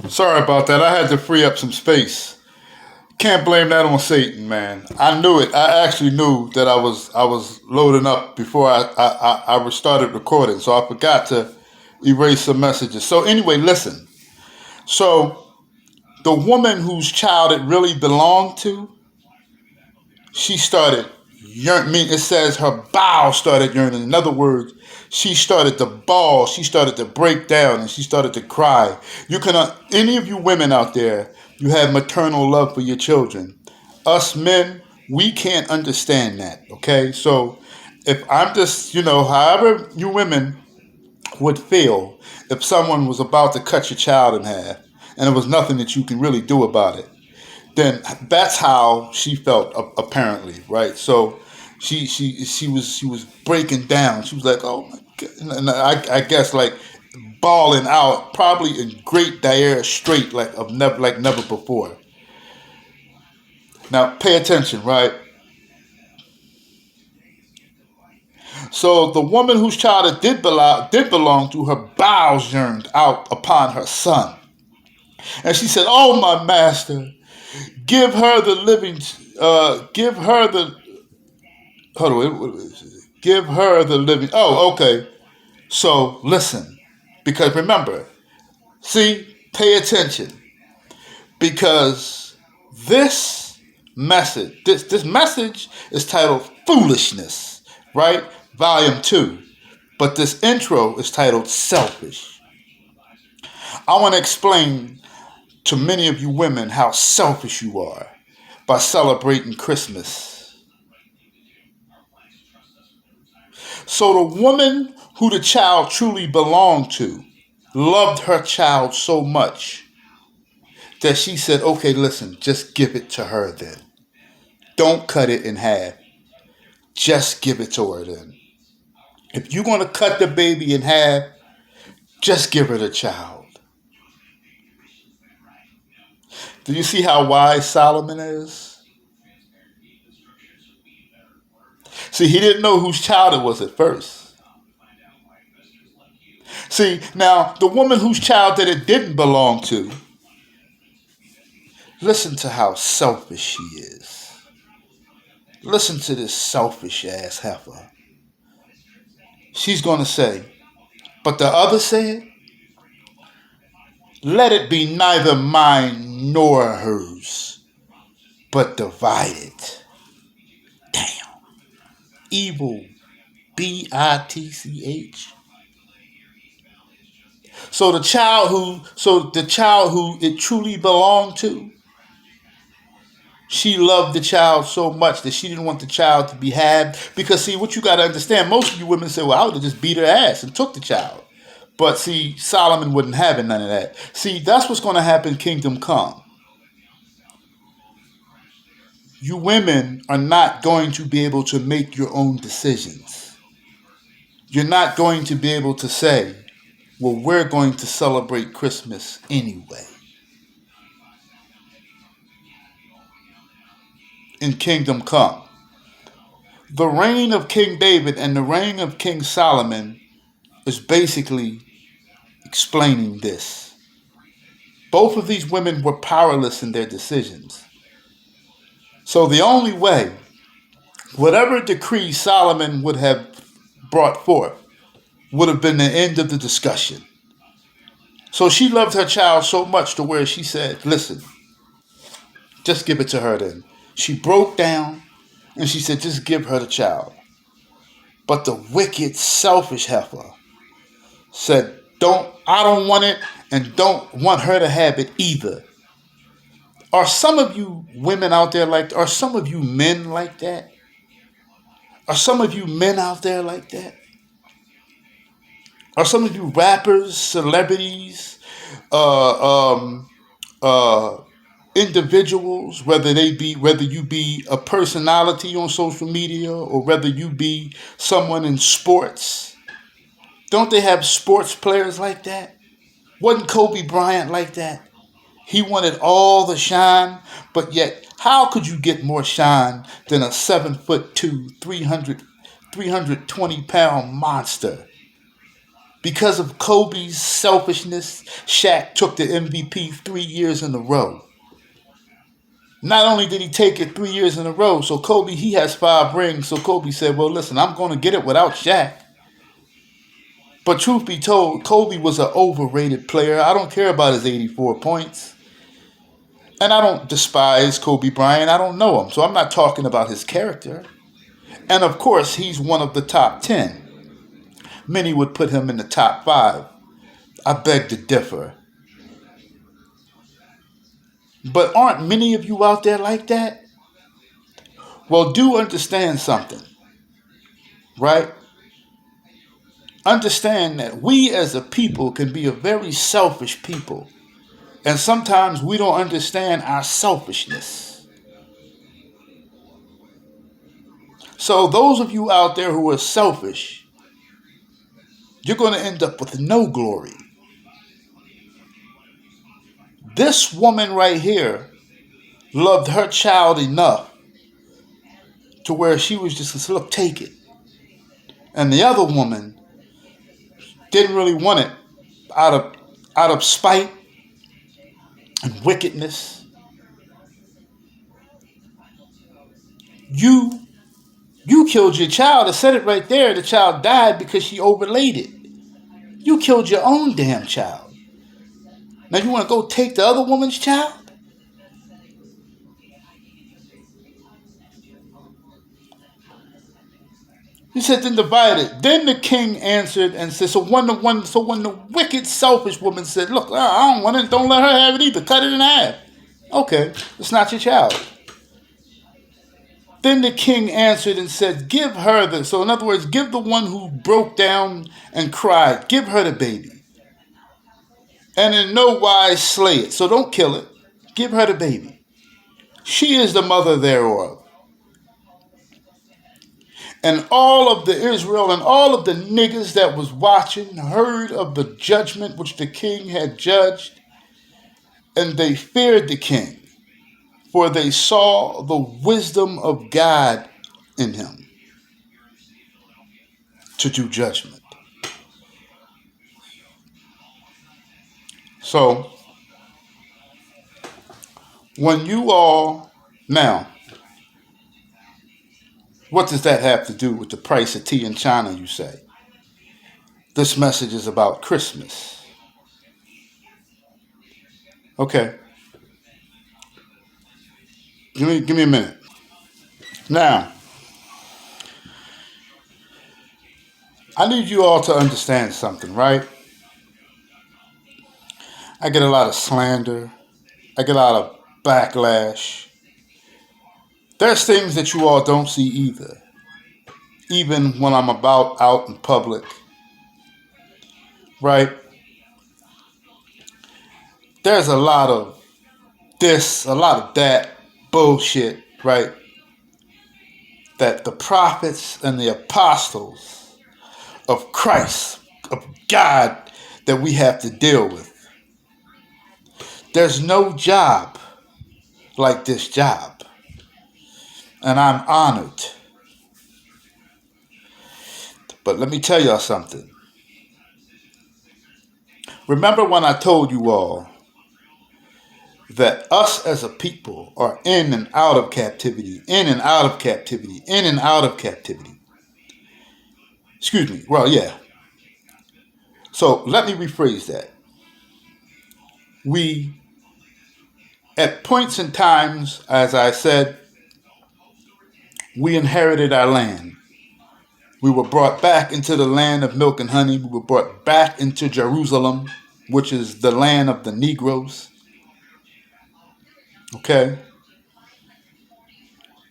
Sorry about that. I had to free up some space. Can't blame that on Satan, man. I knew it. I actually knew that I was loading up before I started recording, so I forgot to erase some messages. So anyway, listen. So the woman whose child it really belonged to, she started yearning. It says her bowels started yearning. In other words, she started to bawl. She started to break down, and she started to cry. You can, any of you women out there, you have maternal love for your children. Us men, we can't understand that. Okay, so if I'm just, however you women would feel if someone was about to cut your child in half, and there was nothing that you can really do about it, then that's how she felt apparently, right? So she was breaking down. She was like, "Oh my god," and I guess like bawling out, probably in great dire strait, like never before. Now pay attention, right? So the woman whose child it did belong to, her bowels yearned out upon her son, and she said, "Oh my master, give her the living, give her the hold on, give her the living." Oh, okay. So listen, because remember, see, pay attention, because this this message is titled "Foolishness," right? Volume 2. But this intro is titled "Selfish." I want to explain to many of you women how selfish you are by celebrating Christmas. So the woman who the child truly belonged to loved her child so much that she said, "Okay, listen, just give it to her then. Don't cut it in half. Just give it to her then. If you're going to cut the baby in half, just give her the child." Do you see how wise Solomon is? See, he didn't know whose child it was at first. See, now, the woman whose child that it didn't belong to, listen to how selfish she is. Listen to this selfish ass heifer. She's going to say, "But the other said, let it be neither mine nor hers, but divided." Damn. Evil. Bitch. So the child who it truly belonged to, she loved the child so much that she didn't want the child to be had. Because see, what you got to understand, most of you women say, "Well, I would have just beat her ass and took the child." But see, Solomon wouldn't have it, none of that. See, that's what's going to happen kingdom come. You women are not going to be able to make your own decisions. You're not going to be able to say, "Well, we're going to celebrate Christmas anyway." In kingdom come, the reign of King David and the reign of King Solomon is basically explaining this. Both of these women were powerless in their decisions. So the only way, whatever decree Solomon would have brought forth, would have been the end of the discussion. So she loved her child so much to where she said, "Listen, just give it to her then." She broke down and she said, "Just give her the child." But the wicked, selfish heifer said, I don't want it, and don't want her to have it either." Are some of you women out there like that? Are some of you men like that? Are some of you men out there like that? Are some of you rappers, celebrities, uh, um, uh, individuals, whether you be a personality on social media or whether you be someone in sports? Don't they have sports players like that? Wasn't Kobe Bryant like that? He wanted all the shine, but yet, how could you get more shine than a 7'2", 320 pound monster Because of Kobe's selfishness, Shaq took the MVP 3 years in a row. Not only did he take it 3 years in a row, so Kobe, he has 5 rings. So Kobe said, well, listen, I'm going to get it without Shaq. But truth be told, Kobe was an overrated player. I don't care about his 84 points. And I don't despise Kobe Bryant. I don't know him. So I'm not talking about his character. And of course, he's one of the top 10. Many would put him in the top 5. I beg to differ. But aren't many of you out there like that? Well, do understand something, right? Understand that we as a people can be a very selfish people. And sometimes we don't understand our selfishness. So those of you out there who are selfish, you're going to end up with no glory. This woman right here loved her child enough to where she was just, look, take it. And the other woman didn't really want it out of spite and wickedness. You killed your child. I said it right there. The child died because she overlaid it. You killed your own damn child. Now you want to go take the other woman's child? He said, then divide it. Then the king answered and said, so when the wicked, selfish woman said, look, I don't want it, don't let her have it either. Cut it in half. Okay, it's not your child. Then the king answered and said, give her the, so in other words, give the one who broke down and cried, give her the baby. And in no wise slay it. So don't kill it. Give her the baby. She is the mother thereof. And all of the Israel and all of the niggas that was watching heard of the judgment which the king had judged, and they feared the king, for they saw the wisdom of God in him to do judgment. So, when you all, now, what does that have to do with the price of tea in China, you say? This message is about Christmas. Okay. Give me a minute. Now, I need you all to understand something, right? I get a lot of slander. I get a lot of backlash. There's things that you all don't see either. Even when I'm out in public. Right? There's a lot of this, a lot of that bullshit, right? That the prophets and the apostles of Christ, of God, that we have to deal with. There's no job like this job. And I'm honored. But let me tell y'all something. Remember when I told you all that us as a people are in and out of captivity, in and out of captivity, in and out of captivity. Excuse me. Well, yeah. So let me rephrase that. We, at points in times, as I said, we inherited our land. We were brought back into the land of milk and honey. We were brought back into Jerusalem, which is the land of the Negroes. Okay?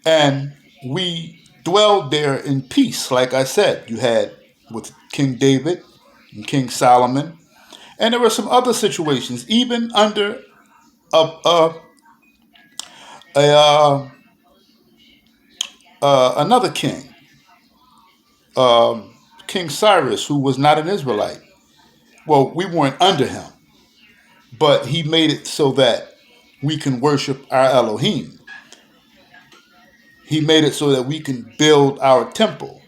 And we dwelled there in peace, like I said. You had with King David and King Solomon. And there were some other situations, even under another king, King Cyrus, who was not an Israelite. Well, we weren't under him, but he made it so that we can worship our Elohim. He made it so that we can build our temple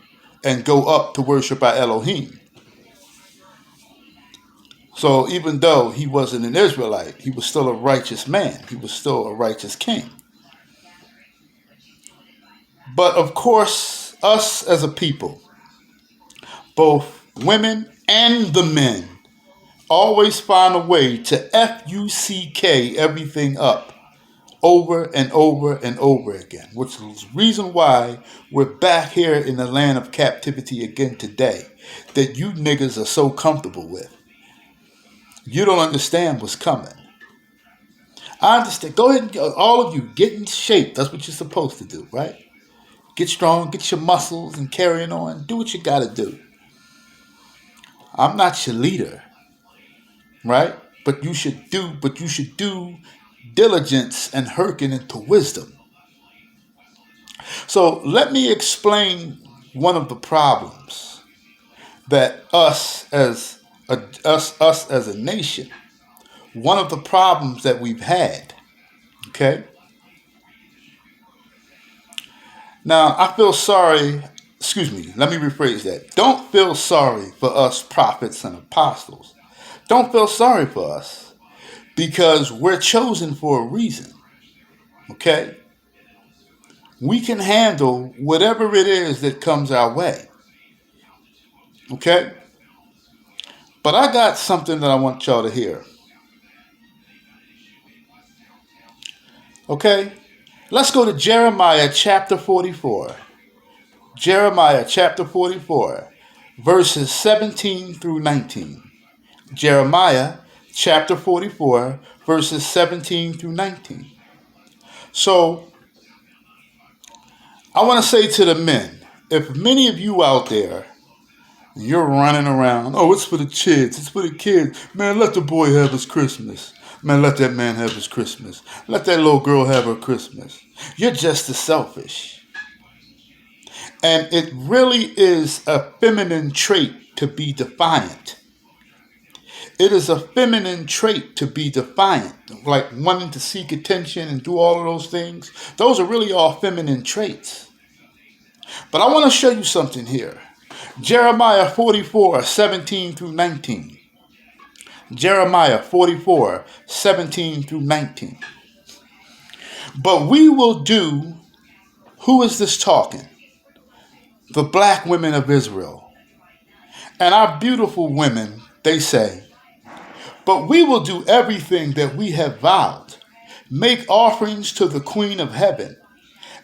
and go up to worship our Elohim. So even though he wasn't an Israelite, he was still a righteous man. He was still a righteous king. But of course, us as a people, both women and the men, always find a way to fuck everything up over and over and over again, which is the reason why we're back here in the land of captivity again today, that you niggas are so comfortable with. You don't understand what's coming. I understand. Go ahead and all of you get in shape. That's what you're supposed to do, right? Get strong, get your muscles and carrying on. Do what you got to do. I'm not your leader, right? But you should do diligence and hearken into wisdom. So let me explain one of the problems that us as a nation, one of the problems that we've had. Okay. Now I feel sorry. Excuse me. Let me rephrase that. Don't feel sorry for us prophets and apostles. Don't feel sorry for us because we're chosen for a reason. Okay. We can handle whatever it is that comes our way. Okay? But I got something that I want y'all to hear. Okay? Let's go to Jeremiah chapter 44. Jeremiah chapter 44, verses 17 through 19. Jeremiah chapter 44, verses 17 through 19. So, I want to say to the men, if many of you out there, you're running around, oh, it's for the kids, it's for the kids. Man, let the boy have his Christmas. Man, let that man have his Christmas. Let that little girl have her Christmas. You're just as selfish. And it really is a feminine trait to be defiant. It is a feminine trait to be defiant, like wanting to seek attention and do all of those things. Those are really all feminine traits. But I want to show you something here. Jeremiah 44, 17 through 19. Jeremiah 44, 17 through 19. But we will do, who is this talking? The black women of Israel. And our beautiful women, they say, but we will do everything that we have vowed, make offerings to the Queen of Heaven,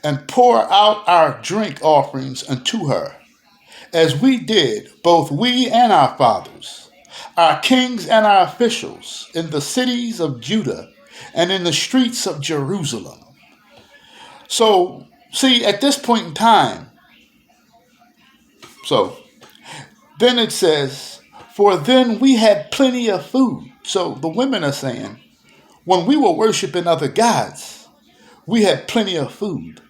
and pour out our drink offerings unto her, as we did, both we and our fathers, our kings and our officials, in the cities of Judah and in the streets of Jerusalem. So, see, at this point in time, then it says, for then we had plenty of food. So the women are saying, when we were worshiping other gods, we had plenty of food.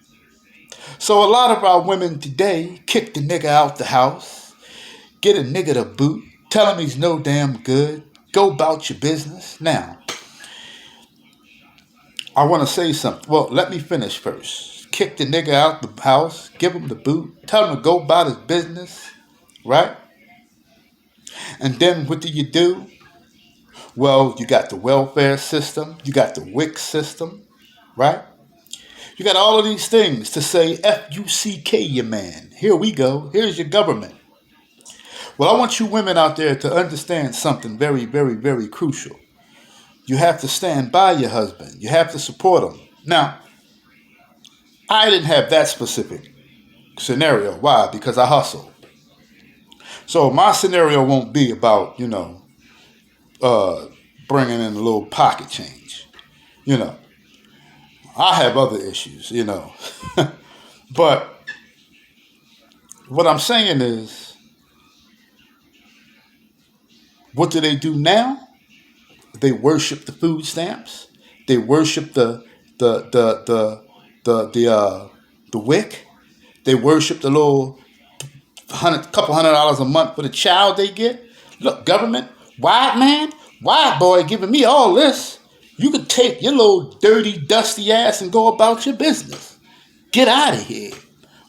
So a lot of our women today kick the nigga out the house, get a nigga to boot, tell him he's no damn good, go about your business. Now, I want to say something. Well, let me finish first. Kick the nigga out the house, give him the boot, tell him to go about his business, right? And then what do? Well, you got the welfare system, you got the WIC system, right? You got all of these things to say, fuck your man. Here we go. Here's your government. Well, I want you women out there to understand something very, very, very crucial. You have to stand by your husband. You have to support him. Now, I didn't have that specific scenario. Why? Because I hustle. So my scenario won't be about, bringing in a little pocket change. I have other issues, But what I'm saying is, what do they do now? They worship the food stamps. They worship the WIC. They worship the little couple $100 a month for the child they get. Look, government, white boy giving me all this. You could take your little dirty, dusty ass and go about your business. Get out of here.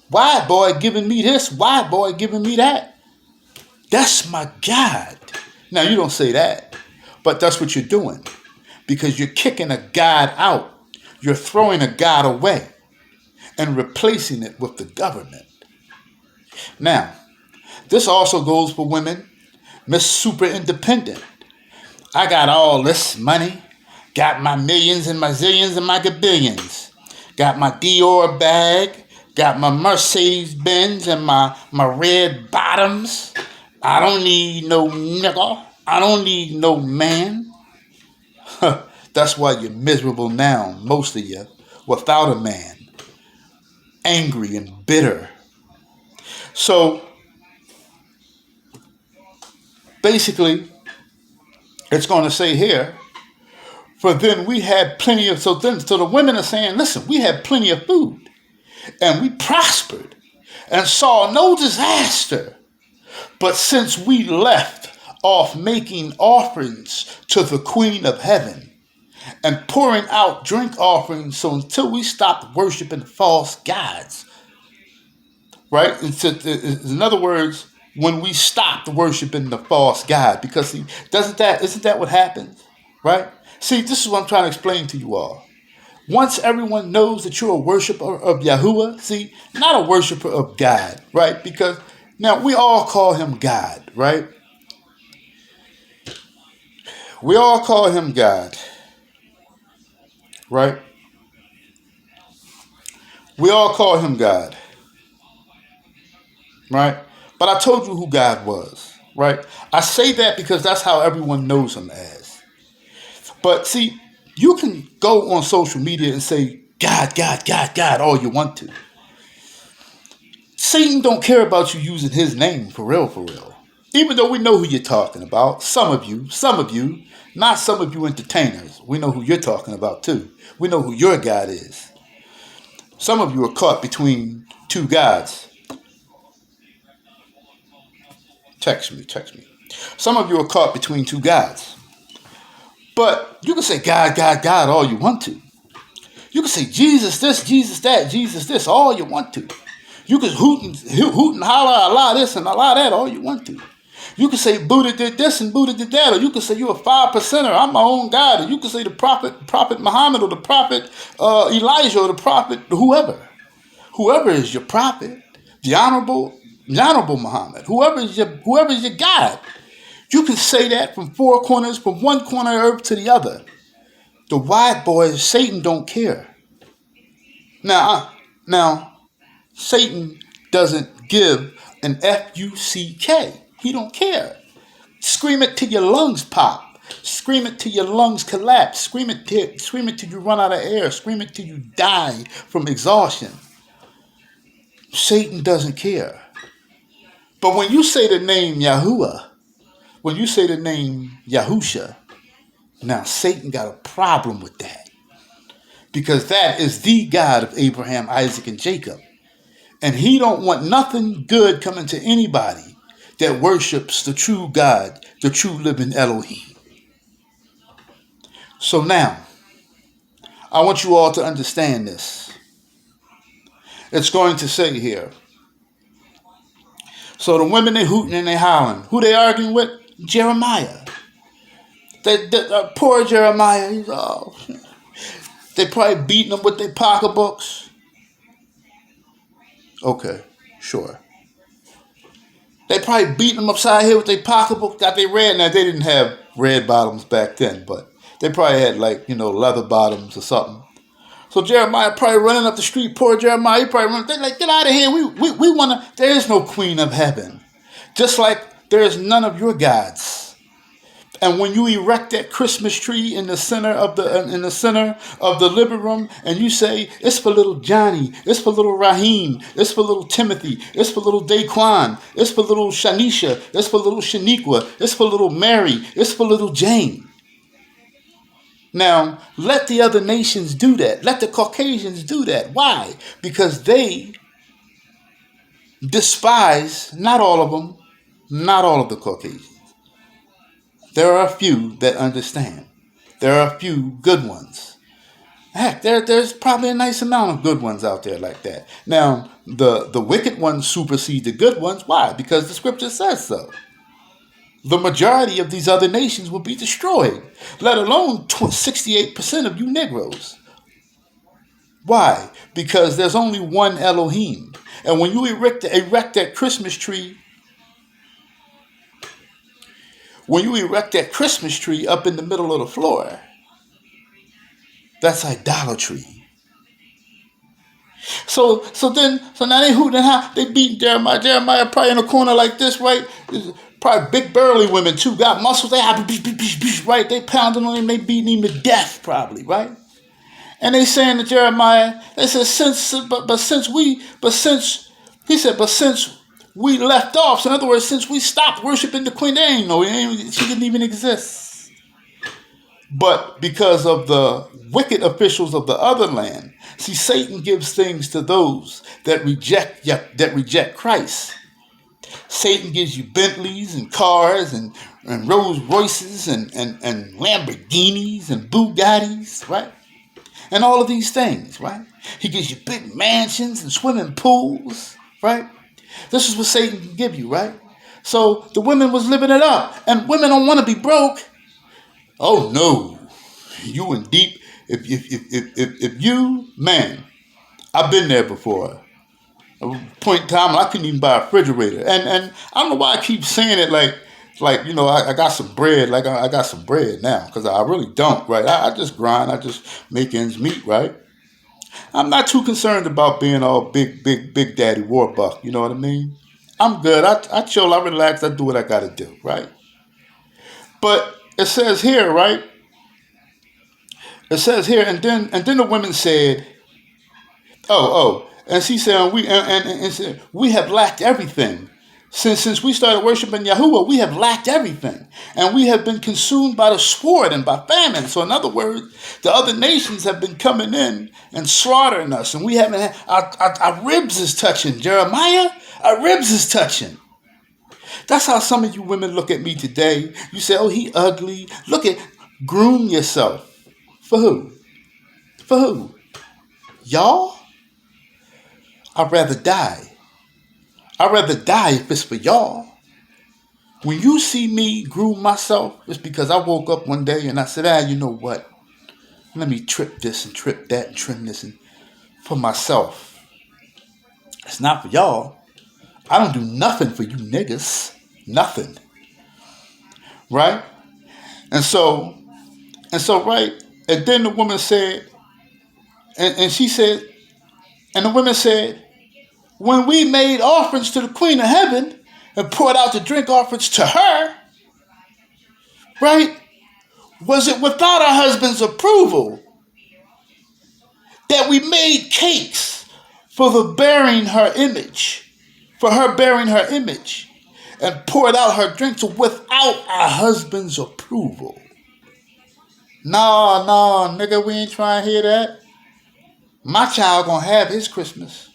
White boy giving me this, white boy giving me that. That's my God. Now, you don't say that. But that's what you're doing because you're kicking a God out. You're throwing a God away and replacing it with the government. Now, this also goes for women. Miss Super Independent. I got all this money. Got my millions and my zillions and my gabillions. Got my Dior bag. Got my Mercedes Benz and my red bottoms. I don't need no nigga. I don't need no man. That's why you're miserable now, most of you, without a man. Angry and bitter. So, basically, it's going to say here, for then we had plenty of, so the women are saying, listen, we had plenty of food and we prospered and saw no disaster. But since we left off making offerings to the Queen of Heaven and pouring out drink offerings, so until we stopped worshiping false gods, right? In other words, when we stopped worshiping the false god, because see, isn't that what happens, right? See, this is what I'm trying to explain to you all. Once everyone knows that you're a worshiper of Yahuwah, see, not a worshiper of God, right? Because now we all call him God, right? We all call him God, right? We all call him God, right? But I told you who God was, right? I say that because that's how everyone knows him as. But see, you can go on social media and say, God, God, God, God, all you want to. Satan don't care about you using his name for real, for real. Even though we know who you're talking about, some of you, not some of you entertainers. We know who you're talking about too. We know who your God is. Some of you are caught between two gods. Text me. Some of you are caught between two gods. But you can say God, God, God all you want to. You can say Jesus this, Jesus that, Jesus this, all you want to. You can hoot and holler, Allah this and Allah that, all you want to. You can say Buddha did this and Buddha did that, or you can say you're a 5%er, I'm my own God, or you can say the prophet Muhammad, or the prophet Elijah, or the prophet whoever. Whoever is your prophet, the honorable Muhammad, whoever is your God. You can say that from four corners, from one corner of earth to the other. The white boys, Satan don't care. Now, Satan doesn't give an F-U-C-K. He don't care. Scream it till your lungs pop. Scream it till your lungs collapse. Scream it till you run out of air. Scream it till you die from exhaustion. Satan doesn't care. But when you say the name Yahuwah, when you say the name Yahusha, now Satan got a problem with that. Because that is the God of Abraham, Isaac, and Jacob. And he don't want nothing good coming to anybody that worships the true God, the true living Elohim. So now, I want you all to understand this. It's going to say here. So the women, they hooting and they hollering. Who they arguing with? Jeremiah. Poor Jeremiah. They probably beating him with their pocketbooks. Okay, sure. They probably beating him upside the head with their pocketbook that they read. Now, they didn't have red bottoms back then, but they probably had leather bottoms or something. So Jeremiah probably running up the street. Poor Jeremiah, he probably running. They're like, get out of here. We want to. There is no queen of heaven. Just like there is none of your gods. And when you erect that Christmas tree in the center of the living room, and you say it's for little Johnny, it's for little Raheem, it's for little Timothy, it's for little Daquan, it's for little Shanisha, it's for little Shaniqua, it's for little Mary, it's for little Jane. Now, let the other nations do that. Let the Caucasians do that. Why? Because they despise, not all of them, not all of the Caucasians. There are a few that understand. There are a few good ones. Heck, there's probably a nice amount of good ones out there like that. Now, the wicked ones supersede the good ones. Why? Because the scripture says so. the majority of these other nations will be destroyed, let alone 68% of you Negroes. Why? Because there's only one Elohim. And when you erect that Christmas tree, up in the middle of the floor, that's idolatry. So now they hooting and how they beating Jeremiah. Jeremiah probably in a corner like this, right? Probably big burly women too, got muscles. They have right. They pounding on him, they beating him to death, probably, right? And they saying to Jeremiah, they said since we left off. So in other words, since we stopped worshiping the queen, she didn't even exist. But because of the wicked officials of the other land, see, Satan gives things to those that reject Christ. Satan gives you Bentleys and cars and Rolls Royces and Lamborghinis and Bugattis, right? And all of these things, right? He gives you big mansions and swimming pools, right? This is what Satan can give you, right? So the women was living it up, and women don't want to be broke. Oh no, you in deep. If you, man, I've been there before. A point in time I couldn't even buy a refrigerator, and I don't know why I keep saying it like I got some bread, like I got some bread now, because I really don't, right? I just grind, I just make ends meet, right? I'm not too concerned about being all big daddy Warbuck, you know what I mean? I'm good. I chill, I relax, I do what I gotta do, right? But it says here, right? It says here, and then the women said, and she said, and said, we have lacked everything. Since we started worshiping Yahuwah, we have lacked everything. And we have been consumed by the sword and by famine. So in other words, the other nations have been coming in and slaughtering us. And we haven't had, our ribs is touching. Jeremiah, our ribs is touching. That's how some of you women look at me today. You say, oh, he ugly. Groom yourself. For who? For who? Y'all? I'd rather die. I'd rather die if it's for y'all. When you see me groom myself, it's because I woke up one day and I said, you know what? Let me trip this and trip that and trim this and for myself. It's not for y'all. I don't do nothing for you niggas. Nothing. Right? And so, right? And then the woman said, and she said, and the women said, when we made offerings to the Queen of Heaven and poured out the drink offerings to her, right? Was it without our husband's approval that we made cakes for her bearing her image, and poured out her drinks without our husband's approval? No, nigga, we ain't trying to hear that. My child gonna have his Christmas.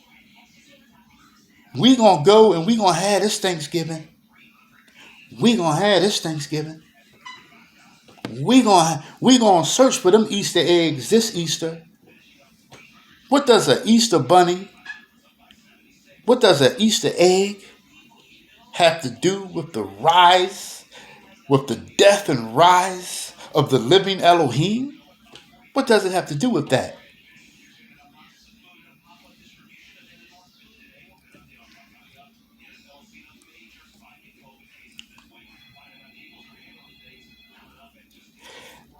We gonna go and we gonna have this Thanksgiving. We gonna search for them Easter eggs this Easter. What does an Easter bunny, what does an Easter egg have to do with the death and rise of the living Elohim? What does it have to do with that?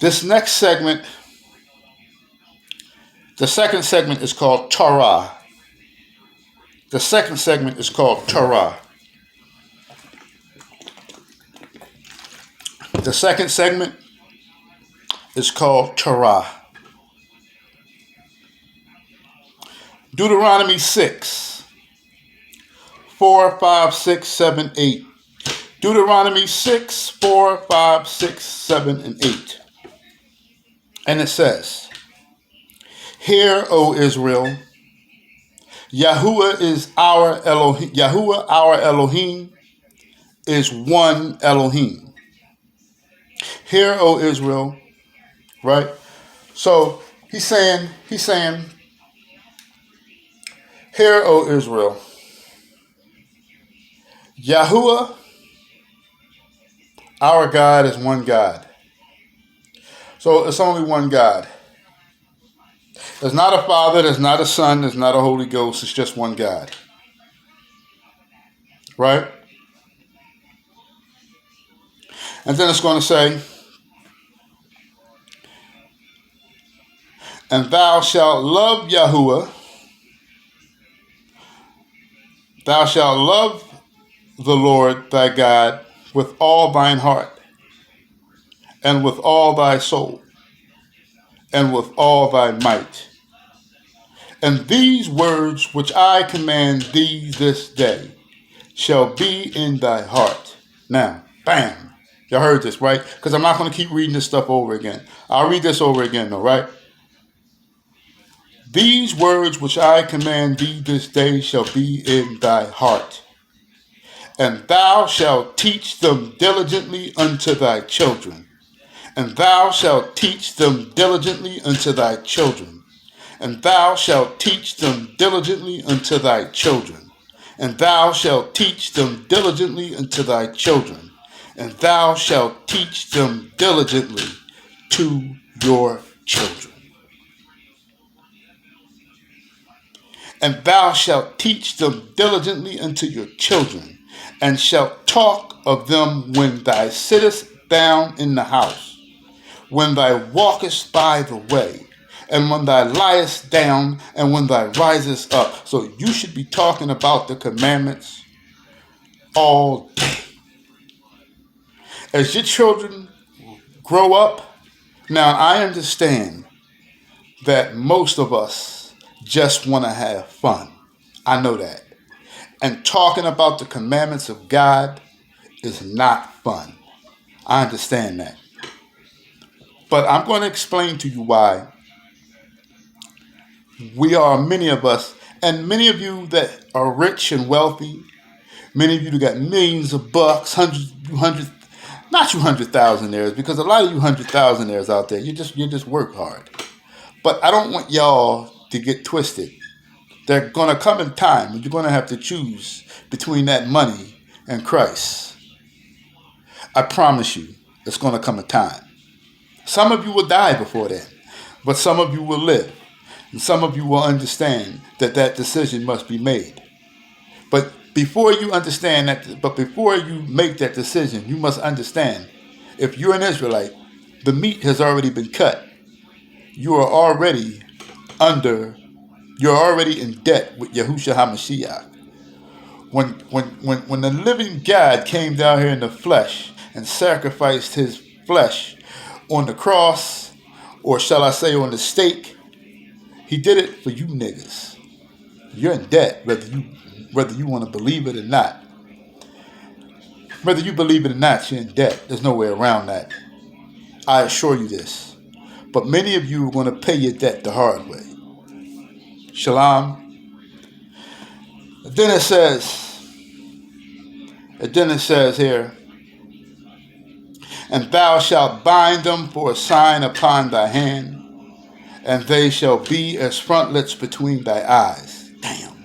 This next segment, the second segment is called Torah. The second segment is called Torah. The second segment is called Torah. Deuteronomy 6, 4, 5, 6, 7, 8. Deuteronomy 6, 4, 5, 6, 7, and 8. And it says, hear, O Israel, Yahuwah is our Elohim. Yahuwah, our Elohim, is one Elohim. Hear, O Israel, right? So he's saying, hear, O Israel, Yahuwah, Our God is one God. So it's only one God. There's not a Father, there's not a Son, there's not a Holy Ghost. It's just one God. Right? And then it's going to say, and thou shalt love Yahuwah, thou shalt love the Lord thy God with all thine heart, and with all thy soul, and with all thy might. And these words which I command thee this day shall be in thy heart. Now, bam. Y'all heard this, right? Because I'm not going to keep reading this stuff over again. I'll read this over again, though, right? These words which I command thee this day shall be in thy heart. And thou shalt teach them diligently unto thy children. And thou shalt teach them diligently unto thy children. And thou shalt teach them diligently unto thy children. And thou shalt teach them diligently unto thy children. And thou shalt teach them diligently to your children. And thou shalt teach them diligently unto your children, and shalt talk of them when thou sittest down in the house, when thou walkest by the way, and when thou liest down, and when thou risest up. So you should be talking about the commandments all day. As your children grow up, now I understand that most of us just want to have fun. I know that. And talking about the commandments of God is not fun. I understand that. But I'm going to explain to you why we are, many of us, and many of you that are rich and wealthy, many of you that got millions of bucks, not you 100,000aires, because a lot of you 100,000aires out there, you just work hard. But I don't want y'all to get twisted. There's going to come a time when you're going to have to choose between that money and Christ. I promise you, it's going to come a time. Some of you will die before then, but some of you will live. And some of you will understand that that decision must be made. But before you understand that, before you make that decision, you must understand, if you're an Israelite, the meat has already been cut. You're already in debt with Yahushua HaMashiach. When the living God came down here in the flesh and sacrificed his flesh on the cross, or shall I say on the stake, he did it for you niggas. You're in debt, whether you want to believe it or not. Whether you believe it or not, you're in debt. There's no way around that. I assure you this. But many of you are going to pay your debt the hard way. Shalom. Then it says here, and thou shalt bind them for a sign upon thy hand, and they shall be as frontlets between thy eyes. Damn.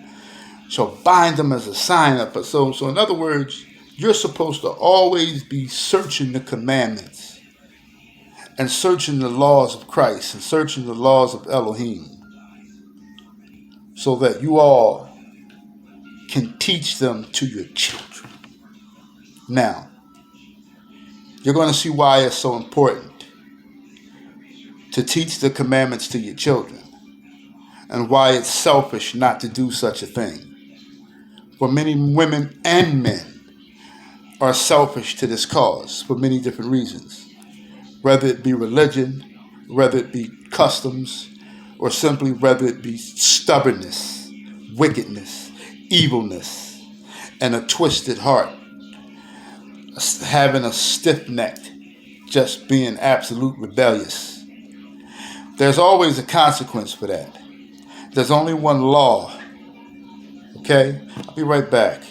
So bind them as a sign up. So in other words, you're supposed to always be searching the commandments and searching the laws of Christ and searching the laws of Elohim, so that you all can teach them to your children. Now, you're going to see why it's so important to teach the commandments to your children, and why it's selfish not to do such a thing. For many women and men are selfish to this cause for many different reasons, whether it be religion, whether it be customs, or simply whether it be stubbornness, wickedness, evilness, and a twisted heart, having a stiff-necked, just being absolute rebellious. There's always a consequence for that. There's only one law. Okay? I'll be right back.